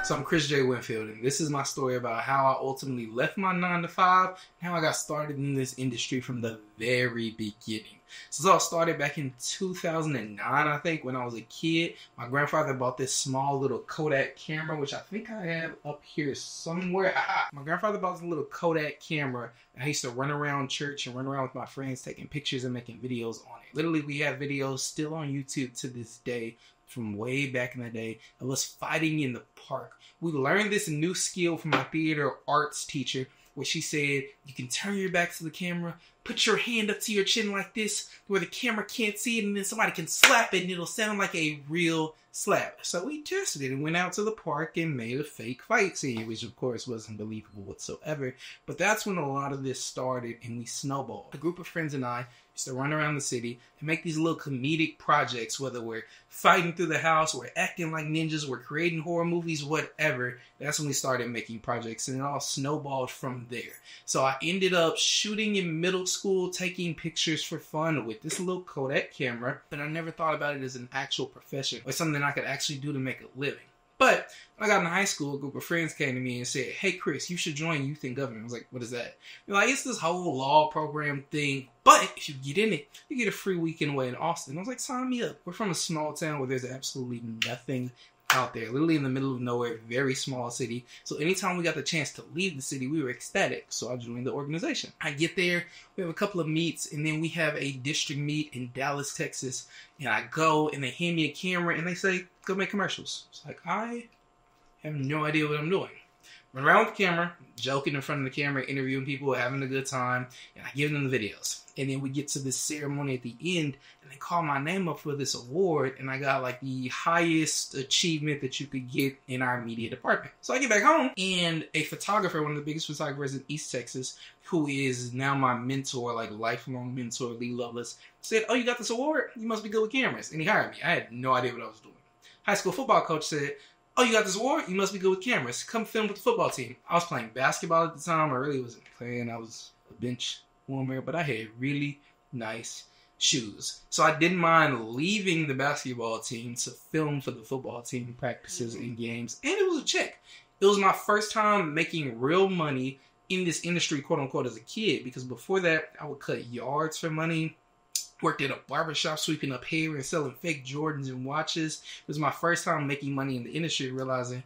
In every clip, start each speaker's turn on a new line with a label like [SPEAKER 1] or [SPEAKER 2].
[SPEAKER 1] So I'm Chris J. Winfield, and this is my story about how I ultimately left my 9 to 5 and how I got started in this industry from the very beginning. So it all started back in 2009, I think, when I was a kid. My grandfather bought this small little Kodak camera, which I think I have up here somewhere. My grandfather bought this little Kodak camera, and I used to run around church and run around with my friends taking pictures and making videos on it. Literally, we have videos still on YouTube to this day from way back in the day of us fighting in the park. We learned this new skill from my theater arts teacher, where she said, you can turn your back to the camera, put your hand up to your chin like this, where the camera can't see it, and then somebody can slap it and it'll sound like a real slap. So we tested it and went out to the park and made a fake fight scene, which of course wasn't believable whatsoever. But that's when a lot of this started, and we snowballed. A group of friends and I used to run around the city and make these little comedic projects, whether we're fighting through the house, we're acting like ninjas, we're creating horror movies, whatever. That's when we started making projects, and it all snowballed from there. So I ended up shooting in middle school, taking pictures for fun with this little Kodak camera, but I never thought about it as an actual profession or something I could actually do to make a living. But when I got in high school, a group of friends came to me and said, hey, Chris, you should join Youth in Government. I was like, what is that? They're like, it's this whole law program thing, but if you get in it, you get a free weekend away in Austin. I was like, sign me up. We're from a small town where there's absolutely nothing out there, literally in the middle of nowhere, very small city. So anytime we got the chance to leave the city, we were ecstatic. So I joined the organization. I get there, we have a couple of meets, and then we have a district meet in Dallas, Texas. And I go, and they hand me a camera, and they say, go make commercials. It's like, I have no idea what I'm doing. Run around with the camera, joking in front of the camera, interviewing people, having a good time, and I give them the videos. And then we get to this ceremony at the end, and they call my name up for this award, and I got like the highest achievement that you could get in our media department. So I get back home, and a photographer, one of the biggest photographers in East Texas, who is now my mentor, like lifelong mentor, Lee Lovelace, said, oh, you got this award? You must be good with cameras. And he hired me. I had no idea what I was doing. High school football coach said, oh, you got this award? You must be good with cameras. Come film with the football team. I was playing basketball at the time. I really wasn't playing. I was a bench warmer, but I had really nice shoes. So I didn't mind leaving the basketball team to film for the football team practices and games. And it was a check. It was my first time making real money in this industry, quote unquote, as a kid. Because before that, I would cut yards for money. Worked at a barbershop sweeping up hair and selling fake Jordans and watches. It was my first time making money in the industry, realizing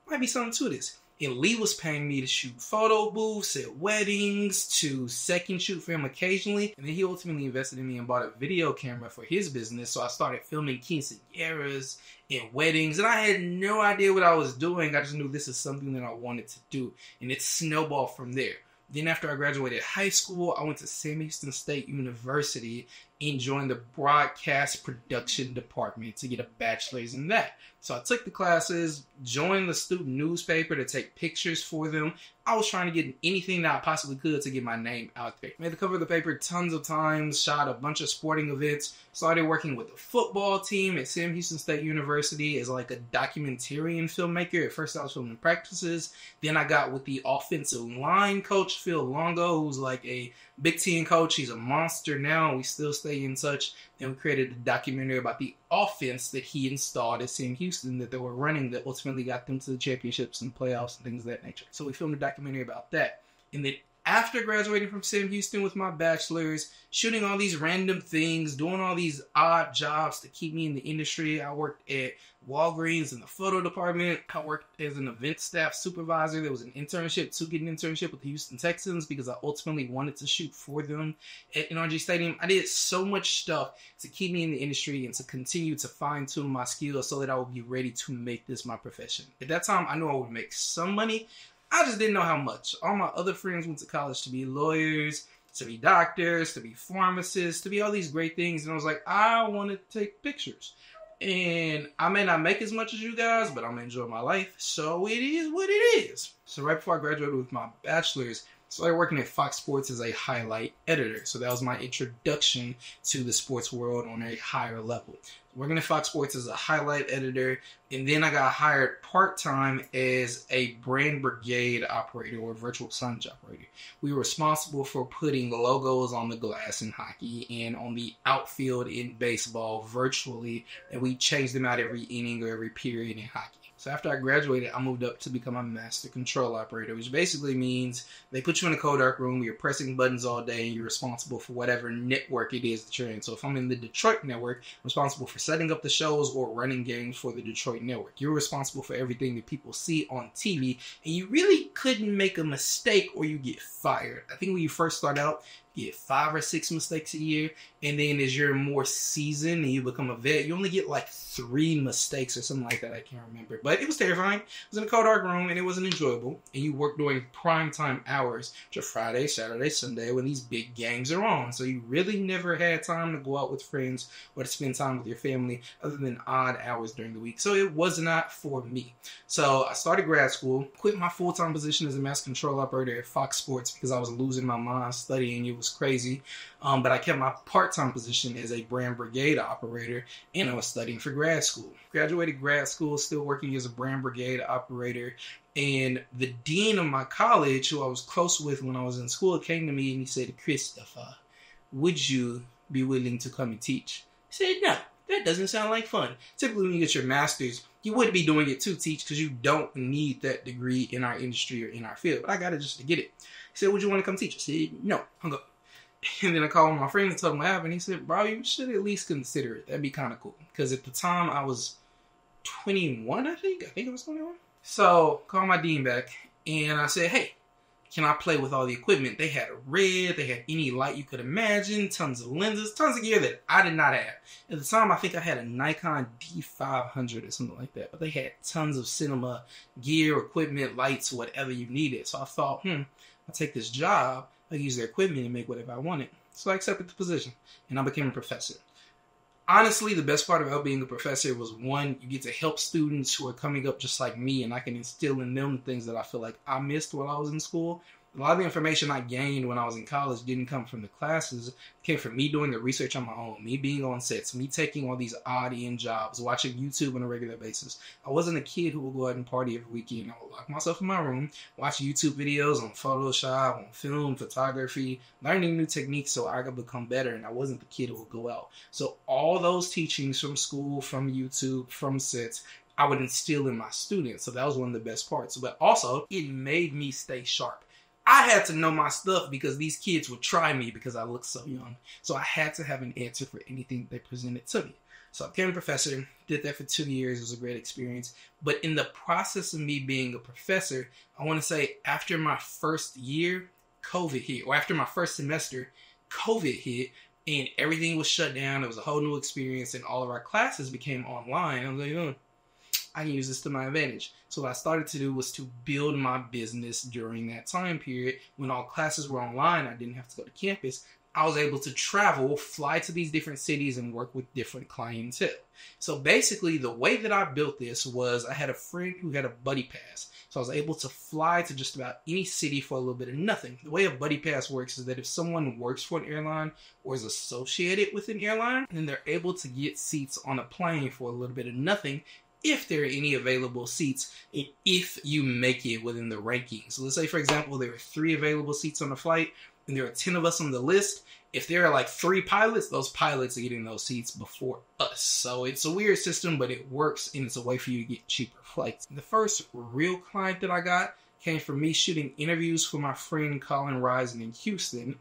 [SPEAKER 1] there might be something to this. And Lee was paying me to shoot photo booths at weddings, to second shoot for him occasionally. And then he ultimately invested in me and bought a video camera for his business. So I started filming quinceañeras and weddings. And I had no idea what I was doing. I just knew this is something that I wanted to do. And it snowballed from there. Then after I graduated high school, I went to Sam Houston State University and joined the broadcast production department to get a bachelor's in that. So I took the classes, joined the student newspaper to take pictures for them. I was trying to get anything that I possibly could to get my name out there. Made the cover of the paper tons of times, shot a bunch of sporting events, started working with the football team at Sam Houston State University as like a documentarian filmmaker. At first I was filming practices. Then I got with the offensive line coach, Phil Longo, who's like a Big Ten coach. He's a monster now. We still stay in touch. Then we created a documentary about the offense that he installed at Sam Houston that they were running that ultimately got them to the championships and playoffs and things of that nature. So we filmed a documentary about that. And then after graduating from Sam Houston with my bachelor's, shooting all these random things, doing all these odd jobs to keep me in the industry. I worked at Walgreens in the photo department. I worked as an event staff supervisor. There was an internship to get an internship with the Houston Texans because I ultimately wanted to shoot for them at NRG Stadium. I did so much stuff to keep me in the industry and to continue to fine tune my skills so that I would be ready to make this my profession. At that time, I knew I would make some money. I just didn't know how much. All my other friends went to college to be lawyers, to be doctors, to be pharmacists, to be all these great things. And I was like, I want to take pictures. And I may not make as much as you guys, but I'm going to enjoy my life. So it is what it is. So right before I graduated with my bachelor's, I started working at Fox Sports as a highlight editor. So that was my introduction to the sports world on a higher level. Working at Fox Sports as a highlight editor, and then I got hired part-time as a brand brigade operator or virtual signage operator. We were responsible for putting logos on the glass in hockey and on the outfield in baseball virtually, and we changed them out every inning or every period in hockey. So after I graduated, I moved up to become a master control operator, which basically means they put you in a cold dark room where you're pressing buttons all day and you're responsible for whatever network it is that you're in. So if I'm in the Detroit network, I'm responsible for setting up the shows or running games for the Detroit network. You're responsible for everything that people see on TV, and you really couldn't make a mistake or you get fired. I think when you first start out, you get 5 or 6 mistakes a year, and then as you're more seasoned and you become a vet, you only get like 3 mistakes or something like that. I can't remember, but it was terrifying. It was in a cold dark room and it wasn't enjoyable, and you work during prime time hours, which are Friday, Saturday, Sunday, when these big games are on. So you really never had time to go out with friends or to spend time with your family other than odd hours during the week. So it was not for me. So I started grad school, quit my full-time position as a master control operator at Fox Sports because I was losing my mind studying. It was crazy. But I kept my part-time position as a brand brigade operator, and I was studying for grad school. Graduated grad school, still working as a brand brigade operator. And the dean of my college, who I was close with when I was in school, came to me and he said, "Christopher, would you be willing to come and teach?" I said, "No, that doesn't sound like fun." Typically, when you get your master's, you would be doing it to teach because you don't need that degree in our industry or in our field. But I got it just to get it. He said, "Would you want to come teach?" I said, "No." Hung up. And then I called my friend and told him what happened. He said, "Bro, you should at least consider it. That'd be kind of cool." Because at the time, I was 21, I think. I was 21. So, called my dean back, and I said, "Hey, can I play with all the equipment?" They had a red, they had any light you could imagine, tons of lenses, tons of gear that I did not have. At the time, I think I had a Nikon D500 or something like that, but they had tons of cinema gear, equipment, lights, whatever you needed. So I thought, I'll take this job, I use their equipment and make whatever I wanted. So I accepted the position, and I became a professor. Honestly, the best part about being a professor was, one, you get to help students who are coming up just like me, and I can instill in them things that I feel like I missed while I was in school. A lot of the information I gained when I was in college didn't come from the classes. It came from me doing the research on my own, me being on sets, me taking all these odd-end jobs, watching YouTube on a regular basis. I wasn't a kid who would go out and party every weekend. I would lock myself in my room, watch YouTube videos on Photoshop, on film, photography, learning new techniques so I could become better, and I wasn't the kid who would go out. So all those teachings from school, from YouTube, from sets, I would instill in my students. So that was one of the best parts. But also, it made me stay sharp. I had to know my stuff because these kids would try me because I looked so young. So I had to have an answer for anything they presented to me. So I became a professor, did that for 2 years. It was a great experience. But in the process of me being a professor, I want to say after my first year, COVID hit. Or after my first semester, COVID hit. And everything was shut down. It was a whole new experience. And all of our classes became online. I was like, I can use this to my advantage. So what I started to do was to build my business during that time period. When all classes were online, I didn't have to go to campus. I was able to travel, fly to these different cities, and work with different clientele. So basically, the way that I built this was I had a friend who had a buddy pass. So I was able to fly to just about any city for a little bit of nothing. The way a buddy pass works is that if someone works for an airline or is associated with an airline, then they're able to get seats on a plane for a little bit of nothing if there are any available seats, and if you make it within the rankings. So let's say, for example, there are 3 available seats on the flight, and there are 10 of us on the list. If there are like 3 pilots, those pilots are getting those seats before us. So it's a weird system, but it works, and it's a way for you to get cheaper flights. The first real client that I got came from me shooting interviews for my friend Colin Rising in Houston.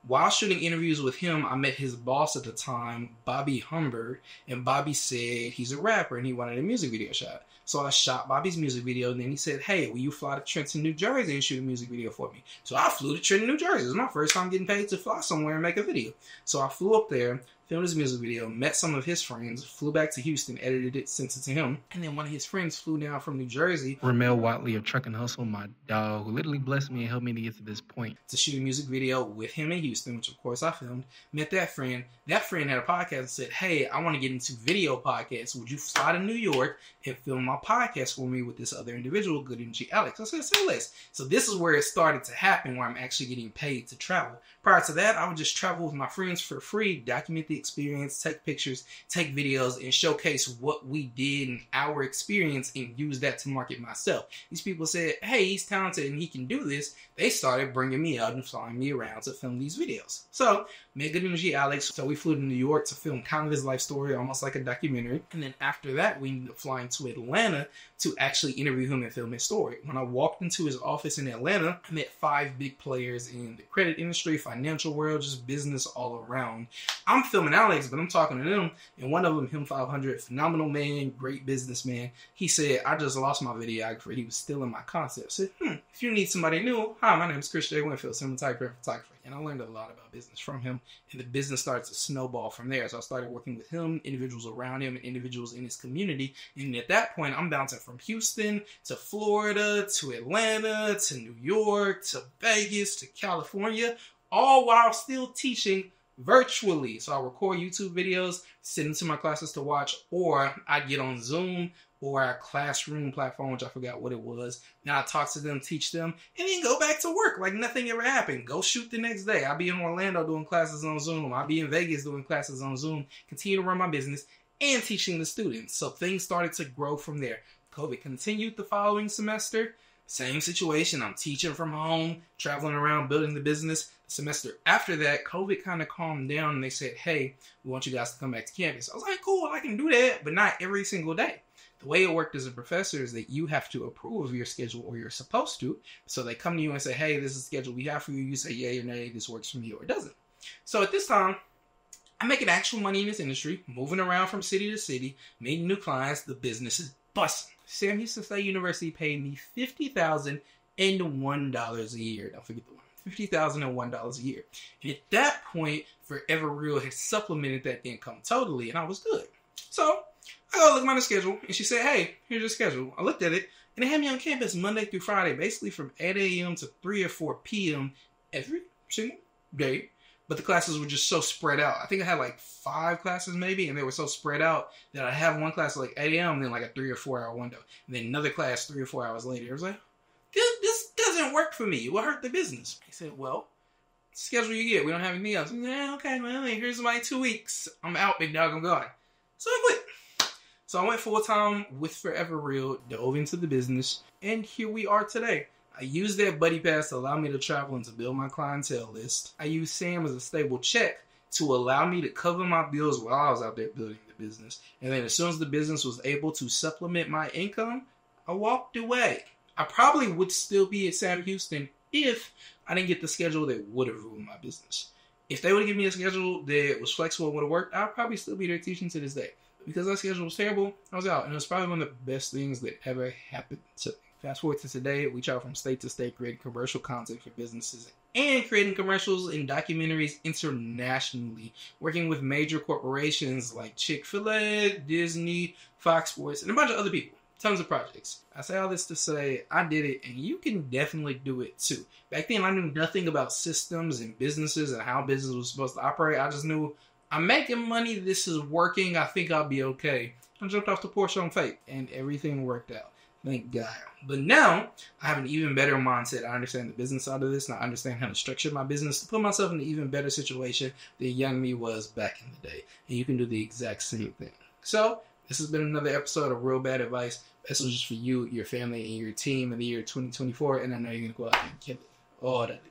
[SPEAKER 1] While shooting interviews with him, I met his boss at the time, Bobby Humbert, and Bobby said he's a rapper and he wanted a music video shot. So I shot Bobby's music video, and then he said, "Hey, will you fly to Trenton, New Jersey and shoot a music video for me?" So I flew to Trenton, New Jersey. It was my first time getting paid to fly somewhere and make a video. So I flew up there, filmed his music video, met some of his friends, flew back to Houston, edited it, sent it to him. And then one of his friends flew down from New Jersey, Ramel Watley of Truck and Hustle, my dog, who literally blessed me and helped me to get to this point, to shoot a music video with him in Houston, which of course I filmed. Met that friend. That friend had a podcast and said, "Hey, I want to get into video podcasts. Would you fly to New York and film my podcast for me with this other individual, Good Energy Alex?" I said, "Say less." So this is where it started to happen, where I'm actually getting paid to travel. Prior to that, I would just travel with my friends for free, document the experience, take pictures, take videos, and showcase what we did and our experience, and use that to market myself. These people said, "Hey, he's talented and he can do this." They started bringing me out and flying me around to film these videos. So met Good Energy Alex. So we flew to New York to film kind of his life story, almost like a documentary. And then after that, we ended up flying to Atlanta to actually interview him and film his story. When I walked into his office in Atlanta, I met 5 big players in the credit industry, financial world, just business all around. I'm filming Alex, but I'm talking to them. And one of them, him 500, phenomenal man, great businessman. He said, I just lost my videographer. He was stealing my concept. I said, if you need somebody new, hi, my name is Chris J. Winfield, cinematographer and photographer. And I learned a lot about business from him. And the business started to snowball from there. So I started working with him, individuals around him, and individuals in his community. And at that point, I'm bouncing from Houston to Florida to Atlanta to New York to Vegas to California, all while still teaching virtually. So I record YouTube videos, send them to my classes to watch, or I get on Zoom or our classroom platform, which I forgot what it was. Now I talk to them, teach them, and then go back to work like nothing ever happened. Go shoot the next day. I'll be in Orlando doing classes on Zoom. I'll be in Vegas doing classes on Zoom. Continue to run my business and teaching the students. So things started to grow from there. COVID continued the following semester. Same situation. I'm teaching from home, traveling around, building the business. The semester after that, COVID kind of calmed down and they said, hey, we want you guys to come back to campus. I was like, cool, I can do that, but not every single day. The way it worked as a professor is that you have to approve of your schedule, or you're supposed to. So they come to you and say, hey, this is the schedule we have for you. You say yay or nay, this works for me or it doesn't. So at this time, I'm making actual money in this industry, moving around from city to city, meeting new clients. The business is busting. Sam Houston State University paid me $50,001 a year. Don't forget the one. $50,001 a year. And at that point, Forever Real had supplemented that income totally, and I was good. So I go look at my schedule, and she said, hey, here's your schedule. I looked at it, and they had me on campus Monday through Friday, basically from 8 a.m. to 3 or 4 p.m. every single day. But the classes were just so spread out. I think I had like 5 classes maybe, and they were so spread out that I have one class at like 8 a.m. and then like a 3 or 4 hour window. And then another class 3 or 4 hours later. I was like, this doesn't work for me. It will hurt the business. He said, well, schedule you get. We don't have anything else. Yeah, okay, well, here's my 2 weeks. I'm out, big dog, I'm gone. So I quit. So I went full-time with Forever Real, dove into the business, and here we are today. I used that buddy pass to allow me to travel and to build my clientele list. I used Sam as a stable check to allow me to cover my bills while I was out there building the business. And then as soon as the business was able to supplement my income, I walked away. I probably would still be at Sam Houston if I didn't get the schedule that would have ruined my business. If they would have given me a schedule that was flexible and would have worked, I'd probably still be there teaching to this day. Because that schedule was terrible, I was out. And it was probably one of the best things that ever happened to me. Fast forward to today, we travel from state to state creating commercial content for businesses and creating commercials and documentaries internationally, working with major corporations like Chick-fil-A, Disney, Fox Sports, and a bunch of other people. Tons of projects. I say all this to say I did it, and you can definitely do it too. Back then, I knew nothing about systems and businesses and how business was supposed to operate. I just knew I'm making money. This is working. I think I'll be okay. I jumped off the porch on faith, and everything worked out. Thank God. But now, I have an even better mindset. I understand the business side of this, and I understand how to structure my business to put myself in an even better situation than young me was back in the day. And you can do the exact same thing. So, this has been another episode of Real Bad Advice. Messages for you, your family, and your team in the year 2024. And I know you're going to go out and kill it all that day.